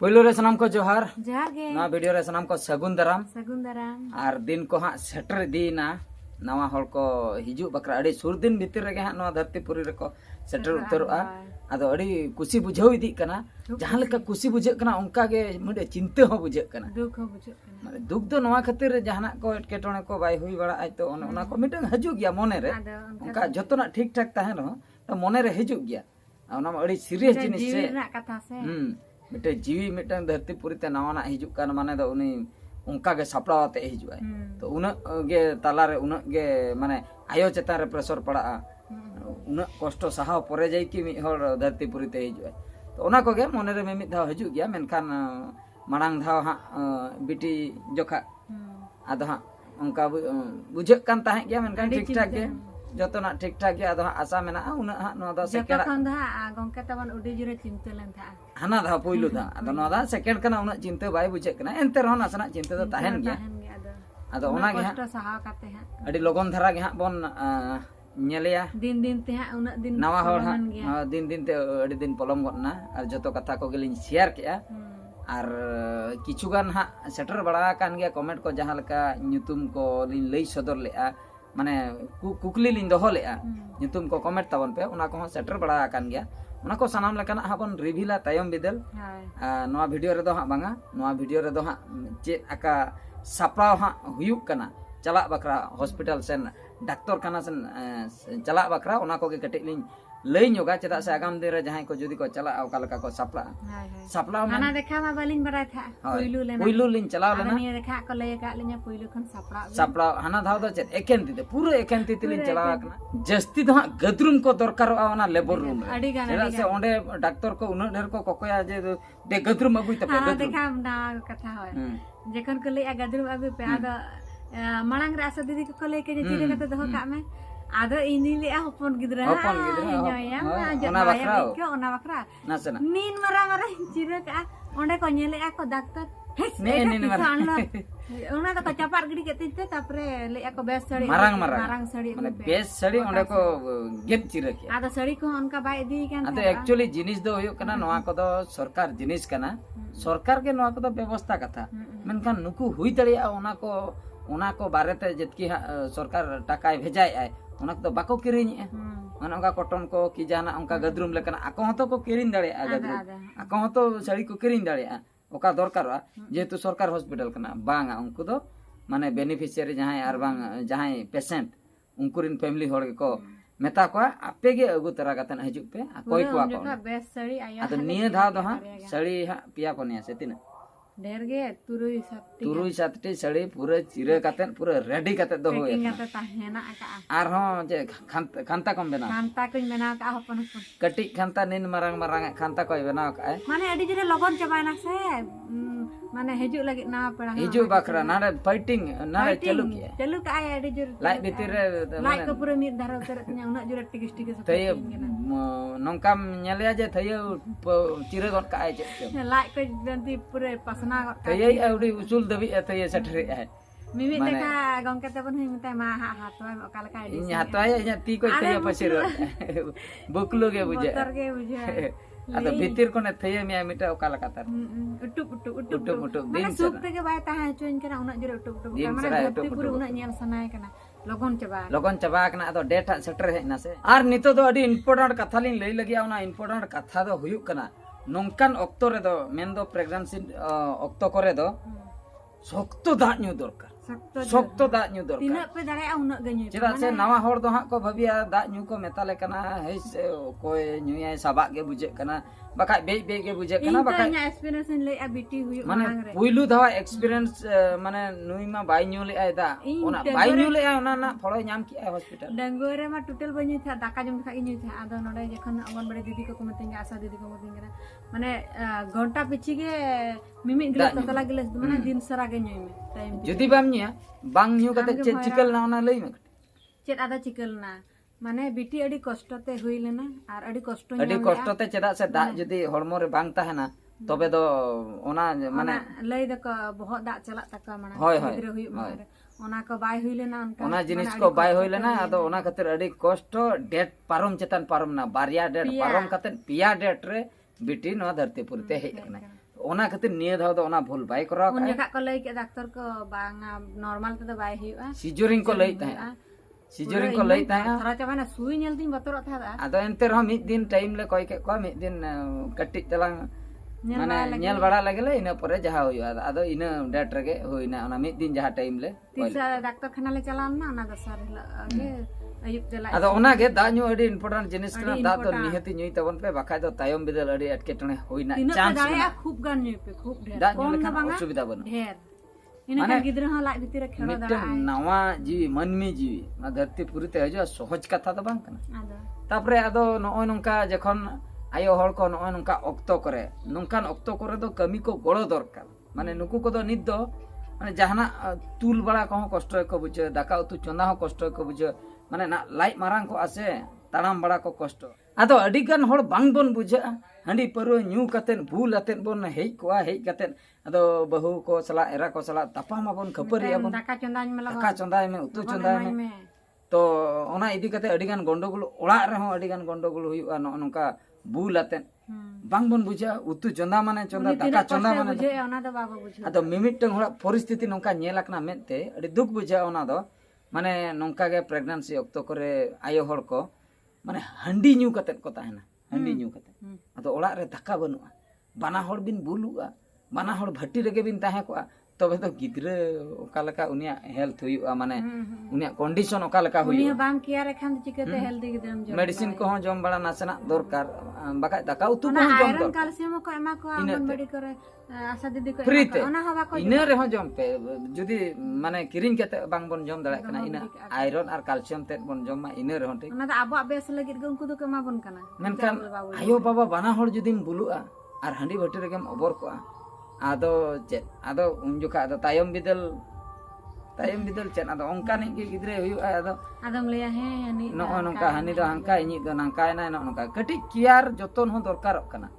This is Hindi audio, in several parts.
पहिलो रे सनाम को जोहार जोहार गे ना वीडियो रे सनाम को सगुन दाराम और दिन को हाँ सेटर दीना नवा हर को हिजू बकरा अड़ी सुर दिन भीतर रे हाँ नवा धरतीपुरी रे को सेटर उतरआ आदो अड़ी कुसी बुझाव इदी कना जहां लेका कुसी बुझे कना उनका गे मिडे चिंता हो बुझे कना दुख हो बुझे कना माने दुख दो नवा खातिर जहां को एटकेटोने को बाय हुई बड़ा आई तो ओना को मिडे हजू गया मने रे उनका जतोना ठीक ठाक ताहेन हो तो मने रे हजू गया ओना अड़ी सीरियस जिनिस से कथा से मिटे जीवी मिटन धरतीपुरी ते नवाना हिजू कान माने दो उनी उनका के सपड़ावते हिजुआ तो उन गे तालारे उन गे माने आयो चेतान रे प्रेशर पड़ा उन कष्ट सहाव परे जाई कि मि हर धरतीपुरी ते हिजुआ तो ओना को गे मने रे मिमित धाव हिजू गया मेनखान मांग धाव हा बिटी जोखा आदो हा उनका बुझे कान ताहे गया मेनखान ठीक ठाक गे जतना ठीक ठाक गया आदो आशा मेना उन हा नो दा सेकेंड जतन दा गंका तबन उडी जुरे चिंता लेन था हाना धा पहिलो धा आदो नो दा सेकेंड कना उन चिंता बाय बुझे कना एनते रहो नासना चिंता दो ताहेन गया आदो ओना गे कष्ट सहाव काते हा अडी लगन धारा गे हा बोन नेलिया दिन दिन ते हा उना दिन नवा हर हा दिन दिन ते अडी दिन पलम गना और जतो कथा को गेलिन शेयर केया और किछुगान हा सेटर बड़ा कान गया कमेंट को जहां लका न्यूतुम को लिन लई सदर लेआ माने कुकली लिन दोहो लेआ न्यूतुम को कमेंट ताबन पे उना को सेटर बड़ा कान गया उना को सनाम लेकाना हाबन रिवीला तायम बिदल नवा वीडियो रे दो हा बांगा नवा वीडियो रे दो हा चे आका सपड़ाव हा हुयुक कना चला बकरा हॉस्पिटल सेन डॉक्टर खाना सेन चला बकरा उना को के कटे लिन लई नोगा चेदा से आगाम दिन रे जहां को जदी को चला ओका लका को सपला सपला माना देखा मा बालिन बराय था पुइलु लिन चलाव लेना नि देखा को लय का लिन पुइलु खन सपला हाना धाव दो चेत एकेन तिते पूरा एकेन तिते लिन चलाव कना जस्ती दो गदरुम को दरकार आना लेबर रूम रे चेदा से ओंडे डॉक्टर को उन ढेर को कोकोया जे दे गदरुम अगुई तपे हां देखा ना कथा होय जेखन को लय गदरुम अबे पे आदा मांग रे आशा दीदी को लय के चिरे कते दहो का में आदो इनी ले हपन गिदरा न्योया ओना बकरा नासना नीन मरा चिरे का ओंडे को नेले को डाक्टर नीन मरा ओना तो चपार गिडी केते तापरे ले को बेस सड़ी मारंग सड़ी माने बेस सड़ी ओंडे को गेट चिरे के आदो सड़ी को उनका बाय दी कान आदो एक्चुअली जिनिस दो होयो कना नवा को दो सरकार जिनिस कना सरकार के नवा को दो व्यवस्था कथा मेनखान नुकु हुई दड़िया ओना को बारेते जतकी सरकार टाकाय भेजाय आय ओना तो बाको किरिन माने उनका कॉटन को कि जाना उनका गदरुम लेकना आको हतो को किरिन दाड़िया गदरुम आको हतो साड़ी को किरिन दाड़िया ओका दरकारवा जेतु सरकार हॉस्पिटल कना बांगा उनको दो माने बेनिफिशियरी जहां आर बांग जहां पेशेंट उनकुरिन फैमिली होड़ को मेता को आपे गे अगु तरा कतन हजु पे कोई को बेस साड़ी आया अद निये धाव दो हा साड़ी हा पिया पनिया से तिना ढेर गे तुरुई सातटी साड़ी पूरा चिरे कतन पूरा रेडी कतन दो होय इंगाते ताहेना का आर हो जे खांता कम बना खांता को बना का हपन कटी खांता निन मारंग खांता को बना का माने अडी जरे लगन चबायना से माने हेजु लगे ना पड़ा हेजु बकरा नारे फाइटिंग नारे चलू का आय अडी जरे लाई भीतर रे लाई को पूरा मिद धारा उतर उना जुरे टिकिस टिकिस तय नोंकाम नेलिया जे थय चिरे गन का आय जे लाई को बंती पूरे पसना तय अउडी उसूल दबी तय सठरे है मिमी देखा गंका तबन ही मते मा हातवा ओकाल का आइडी हातवा या ती को तय पसिर बुकलो के बुझे तर के बुझे अद भीतर कोने थय मिया मिटा ओकाल का तर उटुप दिन से सुख के बाय ता चोइन करा उना जरे उटुप माने पूरा उना नेल सनाय कना लगन चबा कना अद डेट सेटर हेना से आर नितो दो अडी इंपोर्टेंट कथा लिन लई लगिया उना इंपोर्टेंट कथा दो हुयुक कना नोंकान ऑक्टो रे दो मेन दो प्रेगनेंसी ऑक्टो करे दो सख्तो दाग न्यू दरकार सख्तो दाग न्यू दरकार तिना पे दाड़े उना गन्यू चेदा से नवा होड़ दो हा को भबिया दाग न्यू को मेताले कना हे कोय न्यूया साबा गे बुझे कना बका बे गे बुझे कना बका इना एक्सपीरियंस ले आ बिटी हुई माने पुइलु धावा एक्सपीरियंस माने नुई मा बाय न्यू ले आयदा ओना बाय न्यू ले आय ओना ना फळो ᱧᱟᱢ की आय हॉस्पिटल डंगोरे मा टोटल बन्यू था दाका जम खा इन्यू था आदो नडे जखन अंगनबाड़ी दीदी को मतेंगे आशा दीदी को मतेंगे माने घंटा पिछि गे मिमि गिलास तला गिलास माने दिन सरा गे न्यू में टाइम जदी बाम निया बांग न्यू कते चिकल ना ओना लई में चेत आदा चिकल ना माने बिटी अडी कष्टते हुई लेना और अडी कष्टते चेदा से दा जदी हड़मो रे बांग ताहेना तबे दो ओना माने लई दक बहुत दा चला तक माने गिदरे हुई माने ओना को बाय हुई लेना ओना जिनिस को बाय हुई लेना आदो ओना खातिर अडी कष्ट डेट पारम चेतन पारम ना बारिया डेट पारम कतन पिया डेट रे बिटी नो धरतीपुर ते हेज कना ᱚᱱᱟ ᱠᱷᱟᱹᱛᱤᱨ ᱱᱤᱭᱟᱹ ᱫᱷᱟᱣ ᱫᱚ ᱚᱱᱟ ᱵᱷᱩᱞ ᱵᱟᱭ ᱠᱚᱨᱟᱣ ᱩᱱ ᱠᱟᱜᱼᱟ ᱡᱚᱠᱷᱟ ᱠᱚ ᱞᱟᱹᱭ ᱠᱮᱫ ᱰᱟᱠᱛᱟᱨ ᱠᱚ ᱵᱟᱝᱟ ᱱᱚᱨᱢᱟल ᱛᱮᱫᱚ ᱵᱟᱭ ᱦᱩᱭᱩᱜᱼᱟ ᱥᱤᱡᱚᱨᱤᱝ ᱠᱚ ᱞᱟᱹᱭ ᱛᱟᱦᱮᱸᱜᱼᱟ ᱥᱤᱡᱚᱨᱤᱝ ᱠᱚ ᱞᱟᱹᱭ ᱛᱟᱦᱮᱸᱜᱼᱟ ᱛᱷᱚᱲᱟ ᱪᱟᱵᱟᱭᱱᱟ ᱥᱩᱭ ᱧᱮᱞ ᱛᱤᱧ ᱵᱚᱛᱚᱨᱚᱜ ᱛᱟᱦᱮᱸᱫᱼᱟ ᱟᱫᱚ ᱮᱱᱛᱮ ᱨᱮᱦᱚᱸ ᱢᱤᱫ ᱫᱤᱱ ᱴᱟᱭᱤᱢ ᱞᱮ ᱠᱚᱭ ᱠᱮᱫ ᱠᱚᱣᱟ ᱢᱤᱫ din ᱠᱟᱹᱴᱤᱡ ᱛᱟᱞᱟᱝ ᱢᱟᱱᱮ ᱧᱮᱞ ᱵᱟᱲᱟ ᱞᱮᱜᱮᱞᱮ ᱤᱱᱟᱹ ᱯᱚᱨᱮ ᱡᱟᱦᱟᱸ ᱦᱩᱭᱩᱜᱼᱟ ᱟᱫᱚ ᱤᱱᱟᱹ ᱰᱮᱴ ᱨᱮᱜᱮ ᱦᱩᱭᱱᱟ ᱚᱱᱟ ᱢᱤᱫ din ᱡᱟᱦᱟᱸ ᱴᱟᱭᱤम ᱞᱮ ᱛᱤᱥᱟ ᱰᱟᱠᱛᱟᱨ ᱠᱷᱟᱱᱟ ᱞᱮ ᱪᱟᱞᱟᱣ ᱞᱮᱱᱟ ᱚᱱᱟ ᱫᱚᱥᱟᱨ ᱦᱤᱞᱳᱜ ᱜᱮ ᱟᱭᱩᱵ ᱛᱮᱞᱟ ᱟᱫᱚ ᱚᱱᱟᱜᱮ ᱫᱟᱜ ᱧᱩ ᱟᱹᱰᱤ ᱤᱢᱯᱚᱨᱴᱮন্ট ᱡᱤᱱᱤস ᱠᱟᱱᱟ ᱫᱟᱜ ᱫᱚ ᱱᱤᱦᱟᱹᱛᱤ ᱧᱩᱭ ᱛᱟᱵᱚᱱ ᱯᱮ ᱵᱟᱠᱷᱟᱡ ᱫᱚ ᱛᱟᱭᱚᱢ ᱵᱤᱫᱟᱹᱞ ᱟᱹᱰᱤ ᱮᱴᱠᱮᱴᱚᱬᱮ ᱦᱩᱭᱱᱟ ᱛᱤᱱᱟᱹᱜ ᱪᱟᱱᱥ ᱯᱮ ᱫᱟᱲᱮᱭᱟᱜᱼᱟ ᱢᱮᱱᱟᱜᱼᱟ ᱠᱷᱩᱵ ᱜᱟᱱ ᱧᱩᱭ ᱯᱮ ᱠᱷᱩᱵ ᱰᱷᱮᱨ ᱫᱟᱜ ᱧᱩ ᱠᱚᱢ ᱫᱚ ᱞᱮᱠᱷᱟᱱ ᱵᱟᱝᱟ ᱚᱥᱩᱵᱤᱫᱷᱟ ᱵᱟᱹᱱᱩᱜᱼᱟ ᱰᱷᱮᱨ ᱤᱱᱟᱹᱠᱷᱟᱱ ᱜᱤᱫᱽᱨᱟᱹ ᱦᱚᱸ ᱞᱟᱡ ᱵᱷᱤᱛᱤᱨ ᱨᱮ ᱠᱷᱮᱲᱚ ᱢᱤᱫᱴᱮᱱ ᱫᱟᱲᱮᱭᱟᱜᱼᱟᱭ ᱱᱟᱣᱟ ᱡᱤᱣᱤ ᱢᱟᱹᱱᱢᱤ ᱡᱤᱣᱤ ᱚᱱᱟ ᱫᱷᱟᱹᱨᱛᱤ ᱯᱩᱨᱤᱛᱮ ᱦᱤᱡᱩᱜᱼᱟ ᱥᱚᱦᱚᱡ ᱠᱟᱛᱷᱟ ᱫᱚ ᱵᱟᱝ ᱠᱟᱱᱟ ᱟᱫᱚ ᱛᱟᱯᱚᱨᱮ ᱟᱫᱚ ᱱᱚᱜᱼᱚᱭ ᱱᱚᱝᱠᱟ ᱡᱚᱠᱷᱚᱱ ᱟᱭᱳ ᱦᱚᱲ ᱠᱚ ᱱᱚᱜᱼᱚᱭ ᱱᱚᱝᱠᱟ ᱚᱠᱛᱚ ᱠᱚᱨᱮ ᱱᱚᱝᱠᱟᱱ ᱚᱠᱛᱚ ᱠᱚᱨᱮ ᱫᱚ ᱠᱟᱹᱢᱤ ko golo dorkar মানে নুকু ᱠᱚᱫᱚ ᱱᱤᱛ ᱫᱚ মানে ᱡᱟᱦᱟᱱᱟᱜ ᱛᱩᱞ ᱵᱟᱲᱟ ᱠᱚᱦᱚᱸ ᱠᱚᱥᱴᱚ ᱜᱮᱠᱚ ᱵᱩᱡᱷᱟᱹᱣᱟ ᱫᱟᱠᱟ ᱩᱛᱩ ᱪᱚᱸᱫᱟ ᱦᱚᱸ ᱠᱚᱥᱴᱚ ᱜᱮᱠᱚ ᱵᱩᱡᱷᱟᱹᱣᱟ ᱢᱟᱱᱮ ᱞᱟᱡ ᱢᱟᱨᱟᱝ ᱠᱚᱜᱼᱟ ᱥᱮ ᱛᱟᱲᱟᱢ ᱵᱟᱲᱟ ᱠᱚ ᱠᱚᱥᱴᱚ ᱟᱫᱚ ᱟᱹᱰᱤ ᱜᱟᱱ ᱦᱚᱲ ᱵᱟᱝ ᱵᱚᱱ ᱵᱩᱡᱷᱟᱹᱜᱼᱟ ᱦᱟᱺᱰᱤ ᱯᱟᱹᱨᱣᱟᱹ ᱧᱩ ᱠᱟᱛᱮᱫ ᱵᱷᱩᱞ ᱟᱛᱮᱫ ᱵᱚᱱ ᱦᱮᱡ ᱠᱚᱜᱼᱟ ᱦᱮᱡ ᱠᱟᱛᱮᱫ ᱟᱫᱚ ᱵᱟᱹᱦᱩ ᱠᱚ ᱥᱟᱞᱟᱜ ᱮᱨᱟ ᱠᱚ ᱥᱟᱞᱟᱜ ᱛᱟᱯᱟᱢ ᱟᱵᱚᱱ ᱠᱷᱟᱹᱯᱟᱹᱨᱤ ᱟᱵᱚᱱ ᱫᱟᱠᱟ ᱪᱚᱸᱫᱟᱧ ᱢᱮ ᱫᱟᱠᱟ ᱪᱚᱸᱫᱟᱭ ᱢᱮ ᱩᱛᱩ ᱪᱚᱸᱫᱟᱭ ᱢᱮ ᱛᱚ ᱚᱱᱟ ᱤᱫᱤ ᱠᱟᱛᱮ ᱟᱹᱰᱤ ᱜᱟᱱ ᱜᱚᱱᱰᱳᱜᱳᱞ ᱚᱲᱟᱜ ᱨᱮᱦᱚᱸ ᱟᱹᱰᱤ ᱜᱟᱱ ᱜᱚᱱᱰᱳᱜᱳᱞ ᱦᱩᱭᱩᱜᱼᱟ ᱱᱚᱜᱼᱚ ᱱᱚᱝᱠᱟ ᱵᱷᱩᱞ ᱟᱛᱮᱫ ᱵᱟᱝ ᱵᱚᱱ ᱵᱩᱡᱷᱟᱹᱜᱼᱟ ᱩᱛᱩ ᱪᱚᱸᱫᱟ ᱢᱟᱱᱮ ᱪᱚᱸᱫᱟ ᱫᱟᱠᱟ ᱪᱚᱸᱫᱟ ᱢᱟᱱᱮ ᱚᱱᱟ ᱫᱚ ᱵᱟᱵᱚ ᱵᱩᱡᱷᱟᱹᱣᱟ ᱟᱫᱚ ᱢᱤᱢᱤᱫᱴᱟᱝ ᱦᱚᱲᱟᱜ ᱯᱚᱨᱤᱥᱛᱷᱤᱛᱤ ᱱᱚᱝᱠᱟ ᱧᱮᱞ ᱟᱠᱟᱱᱟ ᱢᱮᱫᱛᱮ ᱟᱹᱰᱤ ᱫᱩᱠ ᱵᱩᱡᱷᱟᱹᱜᱼᱟ ᱚᱱᱟ ᱫᱚ ᱢᱟᱱᱮ ᱱᱚᱝᱠᱟ ᱜᱮ ᱯᱨᱮᱜᱱᱮᱱᱥᱤ ᱚᱠᱛᱚ ᱠᱚᱨᱮ ᱟᱭᱳ ᱦᱚᱲ ko মানে হান্ডি ᱧᱩ ᱠᱟᱛᱮᱫ ᱠᱚ ᱛᱟᱦᱮᱱᱟ হান্ডি ᱧᱩ ᱠᱟᱛᱮᱫ ᱟᱫᱚ ᱚᱲᱟᱜ ᱨᱮ ᱫᱟᱠᱟ ᱵᱟᱹᱱᱩᱜᱼᱟ ᱵᱟᱱᱟ ᱦᱚᱲ ᱵᱤᱱ ᱵᱩᱞᱩᱜᱼᱟ ᱵᱟᱱᱟ ᱦᱚᱲ ᱵᱷᱟᱹᱴᱤ ᱨᱮᱜᱮ ᱵᱤᱱ ᱛᱟᱦᱮᱸ ᱠᱚᱜᱼᱟ ᱛᱚᱵᱮ ᱫᱚ ᱜᱤᱫᱽᱨᱟᱹ ᱚᱠᱟ ᱞᱮᱠᱟ ᱩᱱᱤᱭᱟᱜ ᱦᱮᱞᱛᱷ ᱦᱩᱭᱩᱜᱼᱟ ᱢᱟᱱᱮ ᱩᱱᱤᱭᱟᱜ ᱠᱚᱱᱰᱤᱥᱚᱱ ᱚᱠᱟ ᱞᱮᱠᱟ ᱩᱱᱤ ᱦᱩᱭᱩᱜᱼᱟ ᱵᱟᱢ ᱠᱮᱭᱟᱨ ᱮᱠᱷᱟᱱ ᱪᱤᱠᱟᱹᱛᱮ ᱦᱮᱞᱫᱤ ᱜᱤᱫᱽᱨᱟᱹᱢ ᱡᱚᱢ ᱢᱮᱰᱤᱥᱤᱱ ᱠᱚᱦᱚᱸ ᱡᱚᱢ ᱵᱟᱲᱟ ᱱᱟᱥᱮᱱᱟᱜ ᱫᱚᱨᱠᱟর ᱵᱟᱠᱷᱟᱡ ᱫᱟᱠᱟ ᱩᱛᱩ ᱠᱚᱦᱚᱸ ᱡᱚᱢ ᱟᱭᱨᱚᱱ ᱫᱚᱨᱠᱟর ᱠᱟᱞᱥᱤয়াᱢ ᱠᱚ ᱮᱢᱟ ᱠᱚᱣᱟ ᱚᱝᱜᱚᱱᱵᱟᱲᱤ ᱠᱚᱨᱮ ᱟᱥᱟ ᱫᱤᱫᱤ ᱠᱚ ফ্রি ᱮᱢᱟ তে ᱠᱚᱣᱟ ᱚᱱᱟ ᱦᱚᱸ ᱵᱟᱠᱚ ᱤᱱᱟᱹ ᱨᱮᱦᱚᱸ ᱡᱚᱢ ᱯᱮ ᱡᱩᱫᱤ ᱢᱟᱱᱮ ᱠᱤᱨᱤᱧ ᱠᱟᱛᱮ ᱵᱟᱝ ᱵᱚᱱ ᱡᱚᱢ ᱫᱟᱲᱮᱭᱟᱜ ᱠᱟᱱᱟ ᱤᱱᱟᱹ ᱟᱭᱨᱚᱱ ᱟᱨ ᱠᱟᱞᱥᱤয়াᱢ ᱛᱮᱫ ᱵᱚᱱ ᱡᱚᱢᱟ ᱤᱱᱟᱹ ᱨᱮᱦᱚᱸ ᱴᱷᱤᱠ ᱚᱱᱟ ᱫᱚ ᱟᱵᱚᱣᱟᱜ ᱵᱮᱥ ᱞᱟᱹᱜᱤᱫ ᱜᱮ ᱩᱱᱠᱩ ᱫᱚᱠᱚ ᱮᱢᱟ ᱵᱚᱱ ᱠᱟᱱᱟ ᱢᱮᱱᱠᱷᱟᱱ ᱟᱭᱳ ᱵᱟᱵᱟ ᱵᱟᱱᱟ ᱦᱚᱲ ᱡᱩᱫᱤᱢ ᱵᱩᱞᱩᱜᱼᱟ ᱟᱨ ᱦᱟᱺᱰᱤ ᱵᱷᱟᱹᱴᱤ ᱨᱮᱜᱮᱢ ᱚᱵᱚᱨ ᱠᱚᱜᱼᱟ ᱟᱫᱚ ᱪᱮᱫ ᱟᱫᱚ ᱩᱱ ᱡᱚᱠᱷᱟ ᱟᱫᱚ ᱛᱟᱭᱚᱢ ᱵᱤᱫᱟᱹᱞ ᱪᱮᱫ ᱟᱫᱚ ᱚᱱᱠᱟᱱᱤᱡ ᱜᱮ ᱜᱤᱫᱽᱨᱟᱹ ᱦᱩᱭᱩᱜᱼᱟ ᱟᱫᱚ ᱟᱫᱚᱢ ᱞᱟᱹᱭᱟ ᱦᱮᱸ ᱦᱟᱹᱱᱤ ᱱᱚᱜᱼᱚ ᱱᱚᱝᱠᱟ ᱦᱟᱹᱱᱤ ᱫᱚ ᱦᱟᱱᱠᱟ ᱤᱧᱤᱡ ᱫᱚ ᱱᱟᱝᱠᱟᱭᱱᱟᱭ ᱱᱚᱜᱼᱚ ᱱᱚᱝᱠᱟ ᱠᱟᱹᱴᱤᱡ ケᱭᱟᱨ ᱡᱚᱛᱚᱱ ᱦᱚᱸ ᱫᱚᱨᱠᱟᱨᱚᱜ ᱠᱟᱱᱟ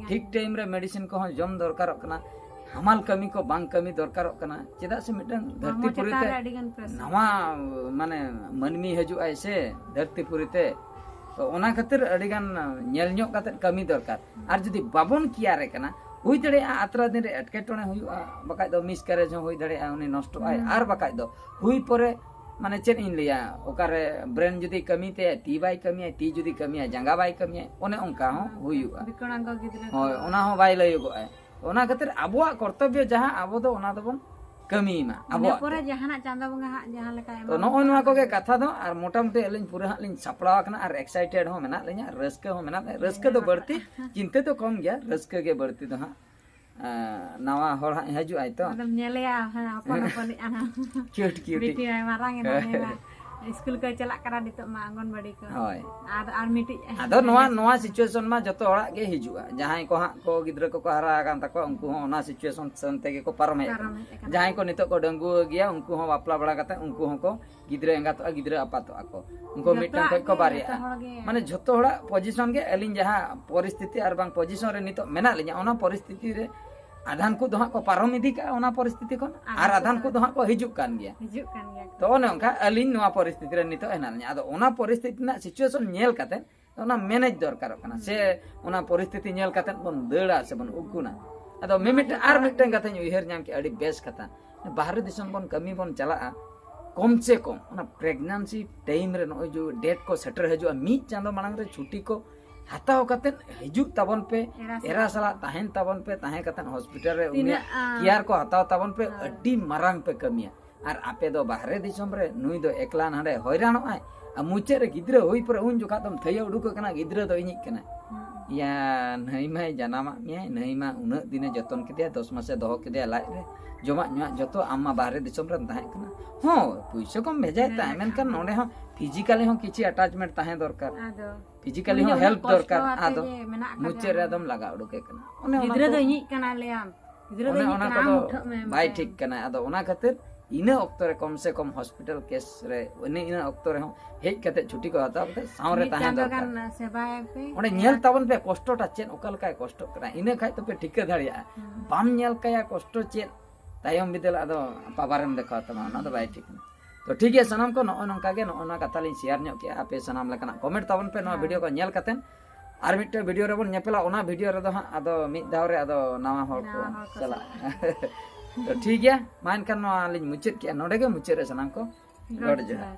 ᱴᱷᱤᱠ ᱴᱟइम ᱨᱮ ᱢᱮᱰᱤᱥᱤन ᱠᱚᱦᱚᱸ ᱡᱚᱢ ᱫᱚᱨᱠᱟᱨᱚᱜ ᱠᱟᱱᱟ হামাল কামি কো বাং কামি দরকারᱚᱜ ᱠᱟᱱᱟ ᱪᱮᱫᱟᱜ ᱥᱮ ᱢᱤᱫᱴᱟᱝ ᱫᱷᱟᱹᱨᱛᱤ ᱯᱩᱨᱤᱛᱮ ᱱᱟᱣᱟ ᱢᱟᱱᱮ ᱢᱟᱹᱱᱢᱤ ᱦᱤᱡᱩᱜ ᱟᱭ ᱥᱮ ᱫᱷᱟᱹᱨᱛᱤ ᱯᱩᱨᱤᱛᱮ ᱛᱚ ᱚᱱᱟ ᱠᱷᱟᱹᱛᱤᱨ ᱟᱹᱰᱤ ᱜᱟᱱ ᱧᱮᱞ ᱧᱚᱜ ᱠᱟᱛᱮ ᱠᱟᱹᱢᱤ ᱫᱚᱨᱠᱟর ᱟᱨ ᱡᱩᱫᱤ ᱵᱟᱵᱚᱱ ᱠᱮᱭᱟᱨᱮ ᱠᱟᱱᱟ ᱦᱩᱭ ᱫᱟᱲᱮᱭᱟᱜᱼᱟ ᱟᱛᱨᱟ ᱫᱤᱱ ᱨᱮ ᱮᱴᱠᱮᱴᱚᱬᱮ ᱦᱩᱭᱩᱜᱼᱟ ᱵᱟᱠᱷᱟᱡ ᱫᱚ ᱢᱤᱥ ᱠᱮᱨᱮᱡ ᱦᱚᱸ ᱦᱩᱭ ᱫᱟᱲᱮᱭᱟᱜᱼᱟ ᱩᱱᱤ ᱱᱚᱥᱴᱚᱜᱼᱟᱭ ᱟᱨ ᱵᱟᱠᱷᱟᱡ ᱫᱚ ᱦᱩᱭ ᱯᱚᱨᱮ মানে ᱪᱮᱫ ᱤᱧ ᱞᱟᱹᱭᱟ ᱚᱠᱟᱨᱮ ᱵᱨᱮᱱ ᱡᱩᱫᱤ ᱠᱟᱹᱢᱤ ᱛᱮ ᱛᱤ ᱵᱟᱭ ᱠᱟᱹᱢᱤᱭᱟ ᱛᱤ ᱡᱩᱫᱤ ᱠᱟᱹᱢᱤᱭᱟ ᱡᱟᱸᱜᱟ ᱵᱟᱭ ᱠᱟᱹᱢᱤᱭᱟ ᱚᱱᱮ ᱚᱱᱠᱟ ᱦᱚᱸ ᱦᱩᱭᱩᱜᱼᱟ ᱵᱤᱠᱚᱞᱟᱝᱜᱚ ᱜᱤᱫᱽᱨᱟᱹ ᱦᱳᱭ ᱚᱱᱟ ᱦᱚᱸ ᱵᱟᱭ ᱞᱟᱹᱭᱚᱜᱚᱜᱼᱟ ᱚᱱᱟ ᱠᱷᱟᱹᱛᱤᱨ ᱟᱵᱚᱣᱟᱜ ᱠᱚᱨᱛᱚᱵᱽᱵᱚ ᱡᱟᱦᱟᱸ ᱟᱵᱚ ᱫᱚ ᱚᱱᱟ ᱫᱚᱵᱚᱱ ᱠᱟᱹᱢᱤᱭ ᱢᱟ ᱟᱵᱚᱣᱟᱜ ᱯᱚᱨᱮ ᱡᱟᱦᱟᱱᱟᱜ ᱪᱟᱸᱫᱳ ᱵᱚᱸᱜᱟ ᱦᱟᱸᱜ ᱡᱟᱦᱟᱸ ᱞᱮᱠᱟ ᱛᱚ ᱱᱚᱜᱼᱚᱭ ᱱᱚᱣᱟ ᱠᱚᱜᱮ ᱠᱟᱛᱷᱟ ᱫᱚ ᱟᱨ ᱢᱚᱴᱟᱢᱩᱴᱤ ᱟᱹᱞᱤᱧ ᱯᱩᱨᱟᱹ ᱦᱟᱸᱜ ᱞᱤᱧ ᱥᱟᱯᱲᱟᱣ ᱟᱠᱟᱱᱟ ᱟᱨ ᱮᱠᱥᱟᱭᱴᱮᱰ ᱦᱚᱸ ᱢᱮᱱᱟᱜ ᱞᱤᱧᱟ ᱨᱟᱹᱥᱠᱟᱹ ᱦᱚᱸ ᱢᱮᱱᱟᱜ ᱞᱤᱧᱟ ᱨᱟᱹᱥᱠᱟᱹ ᱫᱚ ᱵᱟᱹᱲᱛᱤ ᱪᱤᱱᱛᱟᱹ ᱫᱚ ᱠᱚᱢ ᱜᱮᱭᱟ ᱨᱟᱹᱥᱠᱟᱹ ᱜᱮ ᱵᱟᱹᱲᱛᱤ ᱫᱚ ᱦᱟᱸᱜ ᱱᱟᱣᱟ ᱦᱚᱲ ᱦᱟᱸᱜ ᱦᱤᱡᱩᱜ ᱟᱭ ᱛᱚ ᱟᱫᱚᱢ ᱧᱮᱞᱮᱭᱟ ᱦᱚᱯᱚᱱ ᱦᱚᱯᱚᱱᱤᱡ ᱟᱱᱟ ᱠᱤᱭᱩᱴ ᱠᱤᱭᱩᱴ ᱵᱤᱴᱤ ᱢᱟᱨᱟᱝ ᱮᱱᱟ स्कूल को चला करा दितो मा आंगनबाड़ी को होय आर मिटी आदो नवा सिचुएशन मा जतो हड़ा गे हिजुआ जहां को हां को गिद्रा को हरा कान तको उनको ओना सिचुएशन संते के को पारमे जहां को नितो को डंगु गया उनको हो बापला बड़ा कते उनको हो को गिद्रा एंगा तो गिद्रा आपातो आको उनको मिटन को बारिया माने जतो हड़ा पोजीशन के एलिन जहां परिस्थिति आर बांग पोजीशन रे नितो मेना लिया ओना परिस्थिति रे आधान को दोहा को पारम इदी का ओना परिस्थिति को आर आधान को दोहा को हिजुक कान गया तो ओने ओनका अलिन नवा परिस्थिति रे नितो एना आदो ओना परिस्थिति ना सिचुएशन नेल काते ओना मैनेज दरकार कना से ओना परिस्थिति नेल काते बन देड़ा से बन उगुना आदो मिमिट आर मिटन काते उयहर नाम के अडी बेस कथा बाहर दिसम बन कमी बन चला कम से कम ओना प्रेगनेंसी टाइम रे नो जो डेट को सेटर हजु मी चांदो मांग रे छुट्टी को हाताव कते हिजुक ताबन पे एरा साला ताहेन ताबन पे ताहे कते हॉस्पिटल रे उनी केयर को हाताव ताबन पे अड्डी मारांग पे कमिया आर आपे दो बाहरे दिसम रे नुई दो एकला नाडे हैरानो आय आ मुचे रे गिद्रा होई पर उन जोखा तम थया उडुक कना गिद्रा दो इनिक कना या नई माय जनामा मिया नई मा उन दिने जतन केदिया 10 मासे दोहो केदिया लाइ रे जमा न्या जतो आमा बाहरे दिसम रे ताहे कना हो पैसा कम भेजाय ता मेनकन नोडे हो फिजिकली हो किछि अटैचमेंट ताहे दरकार फिजिकली हो हेल्प दरकार आदो मुचे रे एकदम लगा उडुके कना ओने गिद्रा दो इनिक कना लेयाम गिद्रा दो इनिक कना बाय ठीक कना आदो ओना खातिर इना ऑक्टर रे कम से कम हॉस्पिटल केस रे इना ऑक्टर रे हेज कते छुट्टी को हता बते सावरे ताहे दरकार सेवाय पे ओने नेल ताबन पे कष्टटा चेन ओकल काय कष्ट करा इना खाय तो पे ठीक धाड़िया बाम नेल काया कष्ट चेन तायम बिदल आदो पाबारम देखा तमा ना तो बाय ठीक तो ठीक है सनाम को नो नंका गे नो ना कथा लिन शेयर ᱧᱚᱜ के आपे सनाम लेकना कमेंट ताबन पे नो वीडियो को नेल कतेन आर मिट्टे वीडियो रे बन नेपेला ओना वीडियो रे दो हां आदो मिद दाव रे आदो नवा हर को चला तो ठीक गया मा एनखान लिंग मुचाद के नोडे गे मुचाद रे सनाम को गॉड जोहार।